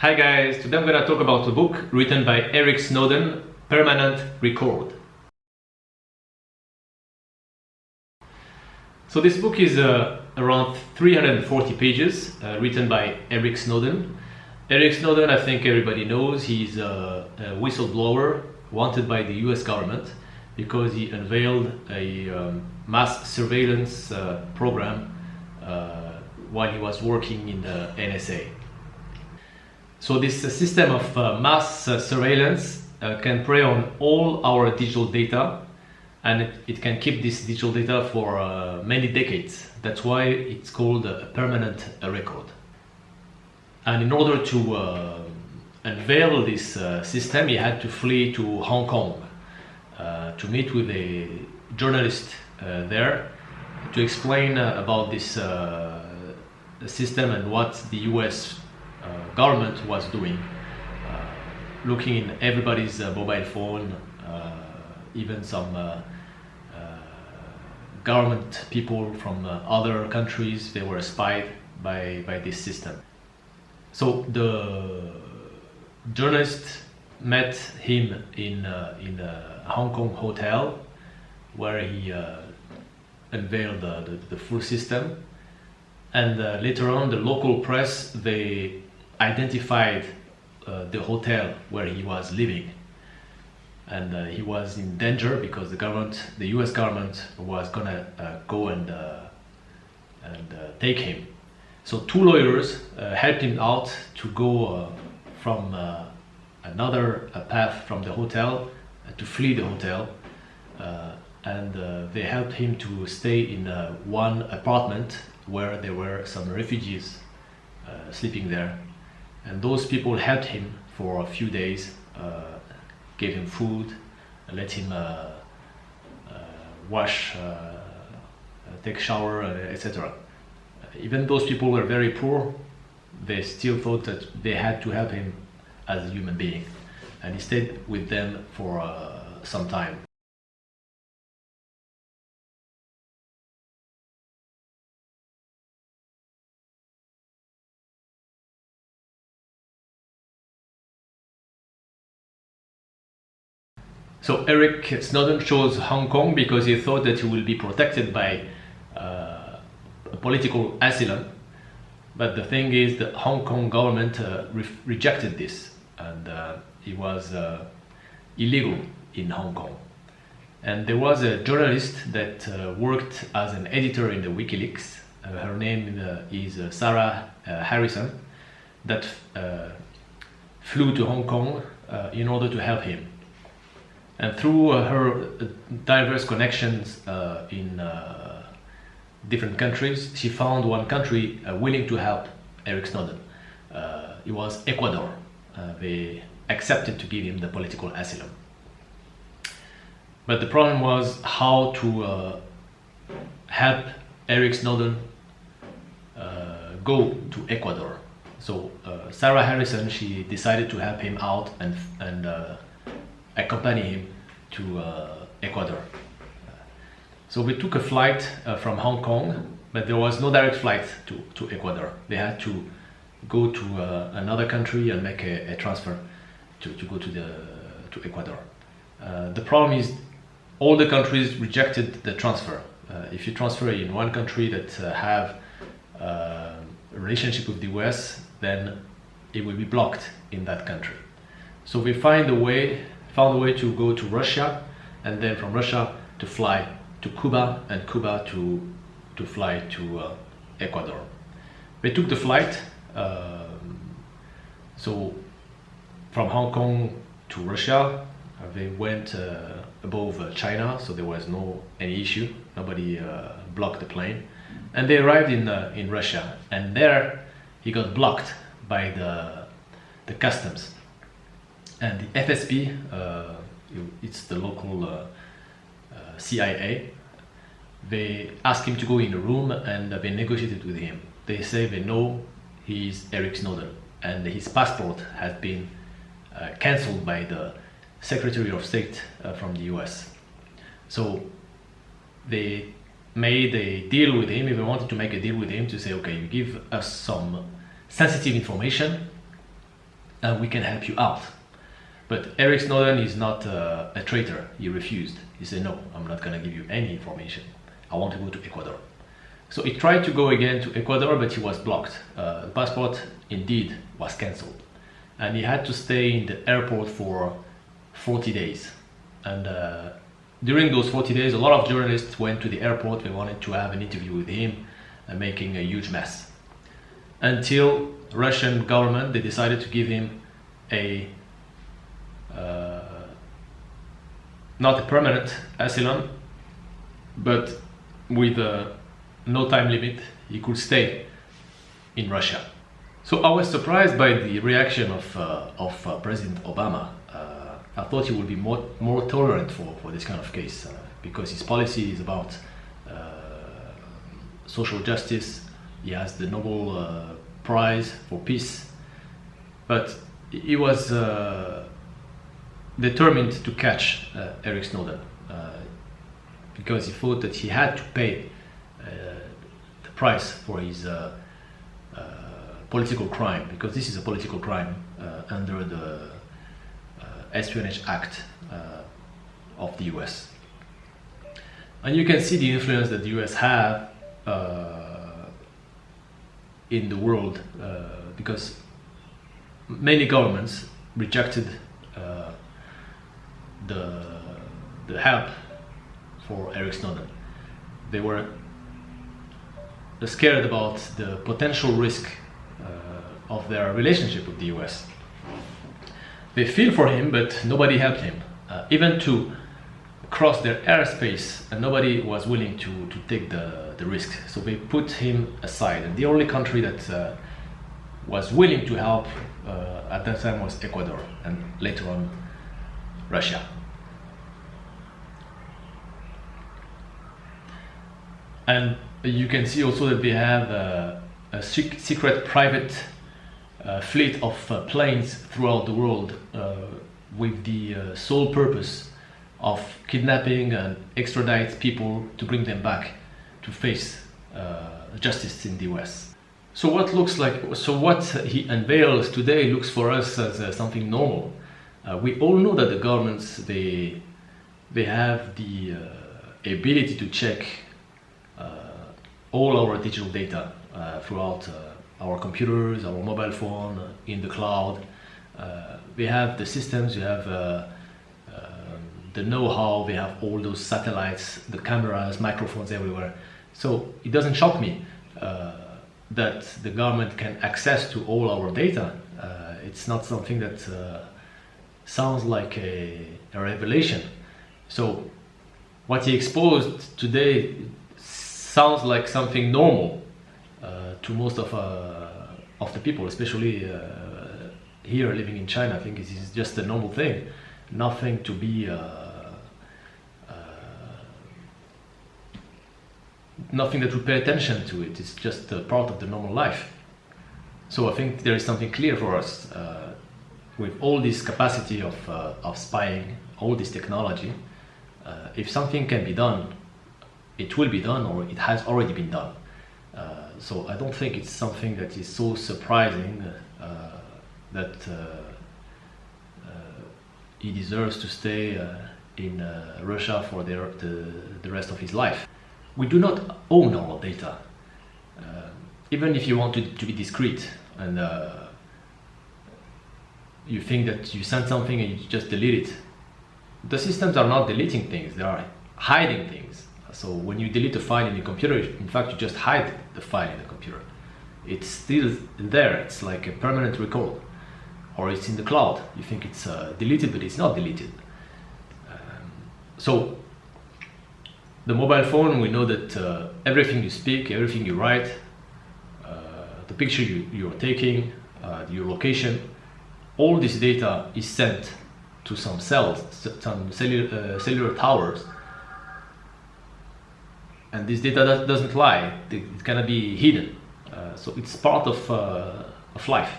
Hi guys, today I'm going to talk about a book written by Eric Snowden, Permanent Record. So this book is around 340 pages, written by Eric Snowden. Eric Snowden, I think everybody knows, he's a whistleblower wanted by the US government because he unveiled a mass surveillance program while he was working in the NSA. So this system of mass surveillance can prey on all our digital data, and it can keep this digital data for many decades. That's why it's called a permanent record. And in order to unveil this system, he had to flee to Hong Kong to meet with a journalist there to explain about this system and what the US government was doing, looking in everybody's mobile phone, even some government people from other countries, they were spied by this system. So the journalist met him in a Hong Kong hotel where he unveiled the full system, and later on the local press, they identified the hotel where he was living, and he was in danger because the US government was gonna go and take him. So two lawyers helped him out to go from another path from the hotel to flee the hotel, and they helped him to stay in one apartment where there were some refugees sleeping there. And those people helped him for a few days, gave him food, let him wash, take shower, etc. Even those people were very poor, they still thought that they had to help him as a human being. And he stayed with them for some time. So Eric Snowden chose Hong Kong because he thought that he will be protected by a political asylum. But the thing is, the Hong Kong government rejected this, and it was illegal in Hong Kong. And there was a journalist that worked as an editor in the WikiLeaks. Her name is Sarah Harrison, that flew to Hong Kong in order to help him. And through her diverse connections in different countries, she found one country willing to help Eric Snowden. It was Ecuador. They accepted to give him the political asylum. But the problem was how to help Eric Snowden go to Ecuador. So Sarah Harrison, she decided to help him out and accompany him to Ecuador. So we took a flight from Hong Kong, but there was no direct flight to Ecuador. They had to go to another country and make a transfer to go to Ecuador. The problem is all the countries rejected the transfer. If you transfer in one country that have a relationship with the US, then it will be blocked in that country. So we found a way to go to Russia, and then from Russia to fly to Cuba, and Cuba to fly to Ecuador. We took the flight, so from Hong Kong to Russia. They went above China, so there was any issue. Nobody blocked the plane, and they arrived in Russia, and there he got blocked by the customs. And the FSB, it's the local CIA, they asked him to go in a room and they negotiated with him. They say they know he's Eric Snowden and his passport has been cancelled by the Secretary of State from the US. So they made a deal with him. They wanted to make a deal with him to say, okay, you give us some sensitive information and we can help you out. But Eric Snowden is not a traitor. He refused. He said, no, I'm not going to give you any information. I want to go to Ecuador. So he tried to go again to Ecuador, but he was blocked. The passport indeed was cancelled. And he had to stay in the airport for 40 days. And during those 40 days, a lot of journalists went to the airport. They wanted to have an interview with him, and making a huge mess. Until the Russian government, they decided to give him a not a permanent asylum, but with no time limit. He could stay in Russia. So I was surprised by the reaction of President Obama. I thought he would be more tolerant for this kind of case, because his policy is about social justice. He has the Nobel Prize for peace, but he was determined to catch Eric Snowden because he thought that he had to pay the price for his political crime, because this is a political crime under the Espionage Act of the US. And you can see the influence that the US have in the world, because many governments rejected the help for Eric Snowden. They were scared about the potential risk of their relationship with the US. They feel for him, but nobody helped him. Even to cross their airspace, and nobody was willing to take the risk. So they put him aside. And the only country that was willing to help at that time was Ecuador, and later on Russia. And you can see also that they have a secret private fleet of planes throughout the world with the sole purpose of kidnapping and extradite people to bring them back to face justice in the US. So what he unveils today looks for us as something normal. We all know that the governments, they have the ability to check all our digital data throughout our computers, our mobile phone, in the cloud. We have the systems, we have the know-how, we have all those satellites, the cameras, microphones everywhere. So it doesn't shock me that the government can access to all our data. It's not something that sounds like a revelation. So what he exposed today sounds like something normal to most of the people, especially here living in China. I think this is just a normal thing, nothing to be nothing that we pay attention to. It is just a part of the normal life. So I think there is something clear for us with all this capacity of spying, all this technology. If something can be done, it will be done, or it has already been done. So I don't think it's something that is so surprising that he deserves to stay in Russia for the rest of his life. We do not own our data. Even if you want to be discreet and you think that you send something and you just delete it, the systems are not deleting things, they are hiding things. So when you delete a file in the computer, in fact you just hide the file in the computer. It's still there, it's like a permanent record. Or it's in the cloud, you think it's deleted, but it's not deleted. So the mobile phone, we know that everything you speak, everything you write, the picture you're taking, your location, all this data is sent to some cells, some cellular towers. And this data doesn't lie, it's gonna be hidden. So it's part of life.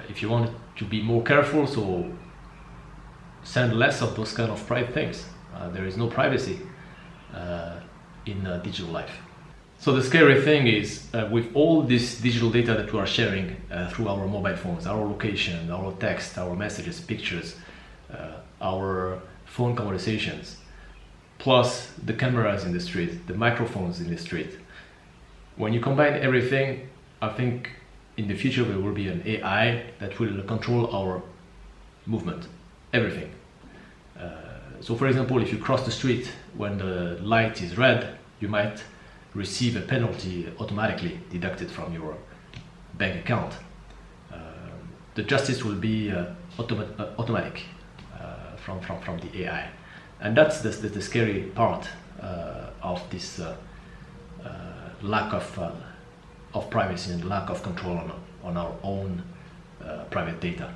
If you want to be more careful, so send less of those kind of private things. There is no privacy in digital life. So the scary thing is, with all this digital data that we are sharing through our mobile phones, our location, our text, our messages, pictures, our phone conversations, plus the cameras in the street, the microphones in the street, when you combine everything, I think in the future there will be an AI that will control our movement, everything. So for example, if you cross the street when the light is red, you might receive a penalty automatically deducted from your bank account. The justice will be automatic from the AI. And that's the scary part of this lack of privacy and lack of control on our own private data.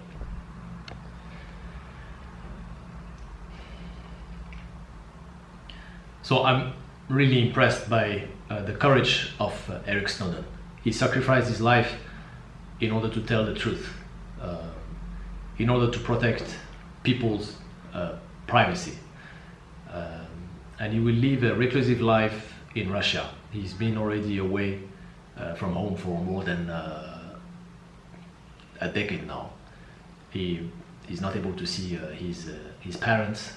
So I'm really impressed by the courage of Eric Snowden. He sacrificed his life in order to tell the truth, in order to protect people's privacy. And he will live a reclusive life in Russia. He's been already away from home for more than a decade now. He's not able to see his parents.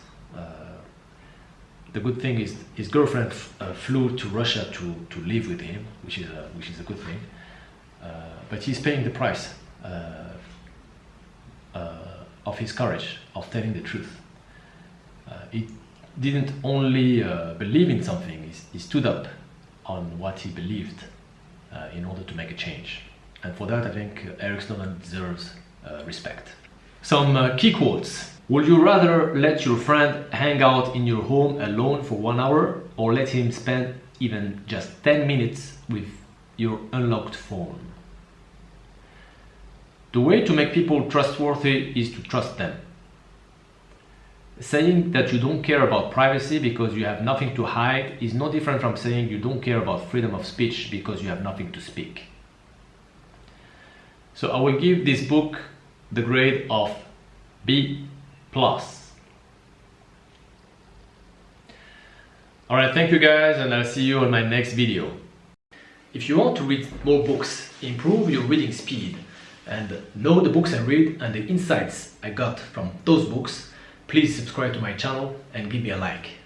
The good thing is his girlfriend flew to Russia to live with him, which is a good thing. But he's paying the price of his courage, of telling the truth. He didn't only believe in something, he stood up on what he believed in order to make a change. And for that, I think Eric Snowden deserves respect. Some key quotes. Would you rather let your friend hang out in your home alone for 1 hour, or let him spend even just 10 minutes with your unlocked phone? The way to make people trustworthy is to trust them. Saying that you don't care about privacy because you have nothing to hide is no different from saying you don't care about freedom of speech because you have nothing to speak. So I will give this book the grade of B+. Alright, thank you guys, and I'll see you on my next video. If you want to read more books, improve your reading speed, and know the books I read and the insights I got from those books, please subscribe to my channel and give me a like.